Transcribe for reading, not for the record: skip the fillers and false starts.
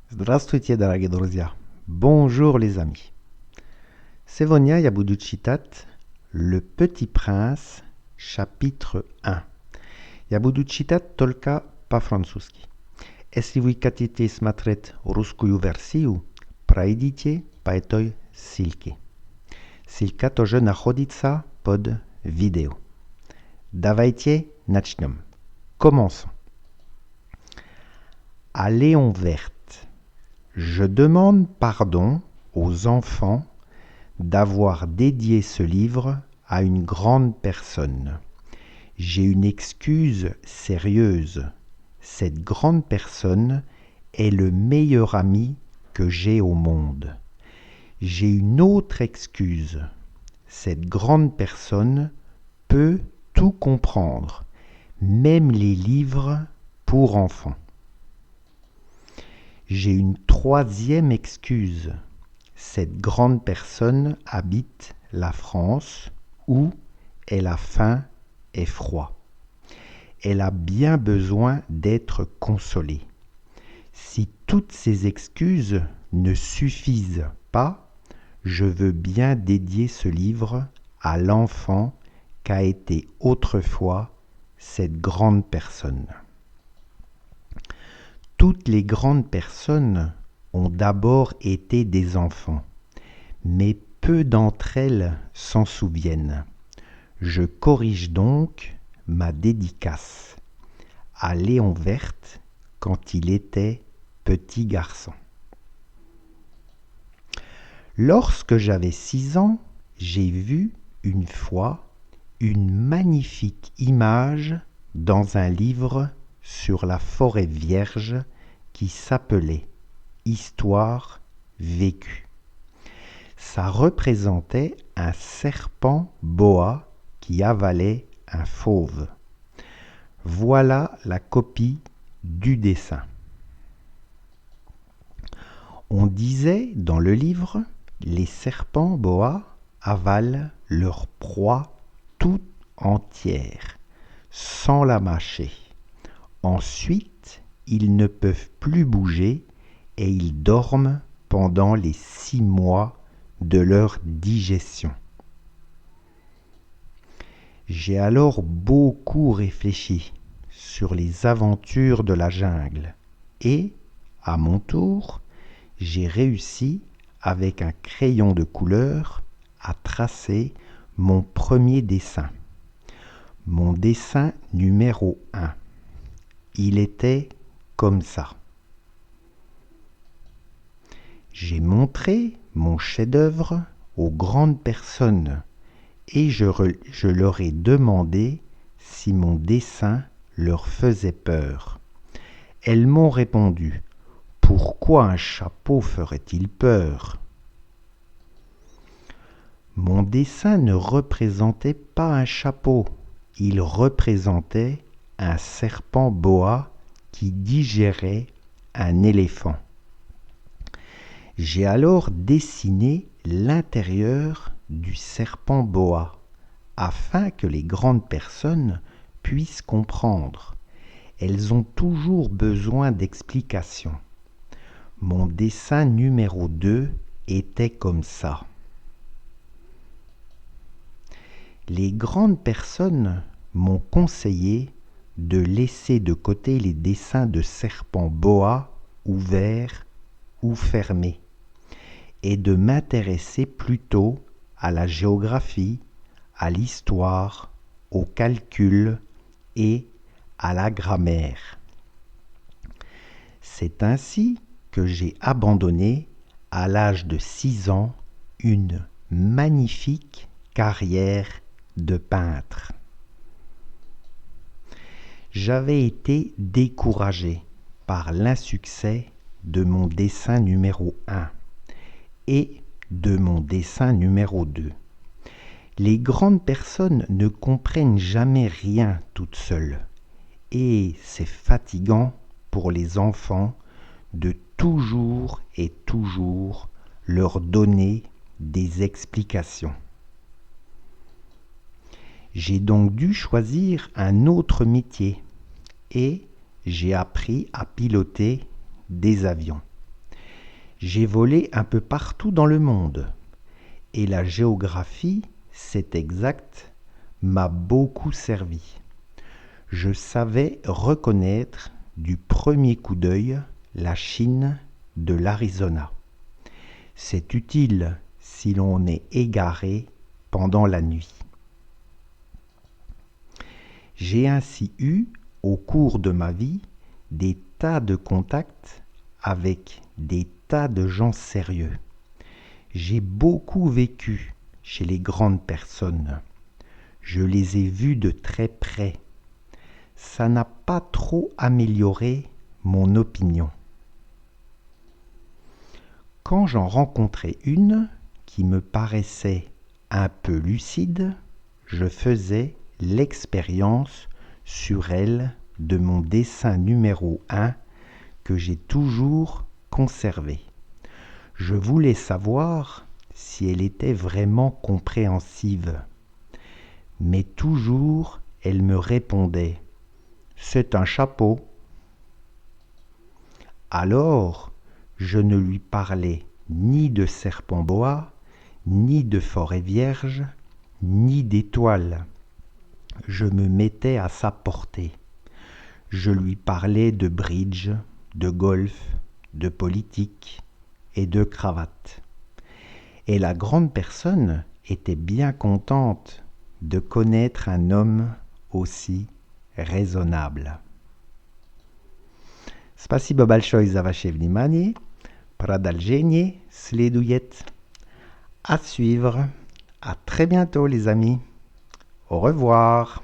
Здравствуйте, дорогие друзья. Bonjour, les amis. Сегодня я буду читать Le Petit Prince, chapitre 1. Я буду читать только по-французски. Если вы хотите смотреть русскую версию, пройдите по этой ссылке. Ссылка тоже находится под видео. Давайте начнем. Commençons. À Léon Verte. Je demande pardon aux enfants d'avoir dédié ce livre à une grande personne. J'ai une excuse sérieuse. Cette grande personne est le meilleur ami que j'ai au monde. J'ai une autre excuse. Cette grande personne peut tout comprendre, même les livres pour enfants. J'ai une troisième excuse. Cette grande personne habite la France où elle a faim et froid. Elle a bien besoin d'être consolée. Si toutes ces excuses ne suffisent pas, je veux bien dédier ce livre à l'enfant qu'a été autrefois cette grande personne. Toutes les grandes personnes ont d'abord été des enfants, mais peu d'entre elles s'en souviennent. Je corrige donc ma dédicace à Léon Verte quand il était petit garçon. Lorsque j'avais 6 ans, j'ai vu une fois une magnifique image dans un livre sur la forêt vierge qui s'appelait Histoire vécue. Ça représentait un serpent boa qui avalait un fauve. Voilà la copie du dessin. On disait dans le livre, les serpents boa avalent leur proie tout entière, sans la mâcher. Ensuite, ils ne peuvent plus bouger et ils dorment pendant les 6 mois de leur digestion. J'ai alors beaucoup réfléchi sur les aventures de la jungle et, à mon tour, j'ai réussi avec un crayon de couleur à tracer mon premier dessin. Mon dessin numéro 1. Il était comme ça. J'ai montré mon chef-d'œuvre aux grandes personnes et je leur ai demandé si mon dessin leur faisait peur. Elles m'ont répondu: pourquoi un chapeau ferait-il peur? Mon dessin ne représentait pas un chapeau, il représentait un serpent boa qui digérait un éléphant. J'ai alors dessiné l'intérieur du serpent boa afin que les grandes personnes puissent comprendre. Elles ont toujours besoin d'explications. Mon dessin numéro 2 était comme ça. Les grandes personnes m'ont conseillé de laisser de côté les dessins de serpents boa ouverts ou fermés et de m'intéresser plutôt à la géographie, à l'histoire, au calcul et à la grammaire. C'est ainsi que j'ai abandonné, à l'âge de 6 ans, une magnifique carrière de peintre. J'avais été découragé par l'insuccès de mon dessin numéro 1 et de mon dessin numéro 2. Les grandes personnes ne comprennent jamais rien toutes seules et c'est fatigant pour les enfants de toujours et toujours leur donner des explications. J'ai donc dû choisir un autre métier et j'ai appris à piloter des avions. J'ai volé un peu partout dans le monde et la géographie, c'est exact, m'a beaucoup servi. Je savais reconnaître du premier coup d'œil la Chine de l'Arizona. C'est utile si l'on est égaré pendant la nuit. J'ai ainsi eu, au cours de ma vie, des tas de contacts avec des tas de gens sérieux. J'ai beaucoup vécu chez les grandes personnes. Je les ai vus de très près. Ça n'a pas trop amélioré mon opinion. Quand j'en rencontrais une qui me paraissait un peu lucide, je faisais l'expérience sur elle de mon dessin numéro 1 que j'ai toujours conservé. Je voulais savoir si elle était vraiment compréhensive. Mais toujours elle me répondait « C'est un chapeau ». Alors, je ne lui parlais ni de serpent bois, ni de forêt vierge, ni d'étoiles. Je me mettais à sa portée. Je lui parlais de bridge, de golf, de politique et de cravate. Et la grande personne était bien contente de connaître un homme aussi raisonnable. Spasibo большое за ваше внимание. Продолжение следует. À suivre. À très bientôt les amis. Au revoir.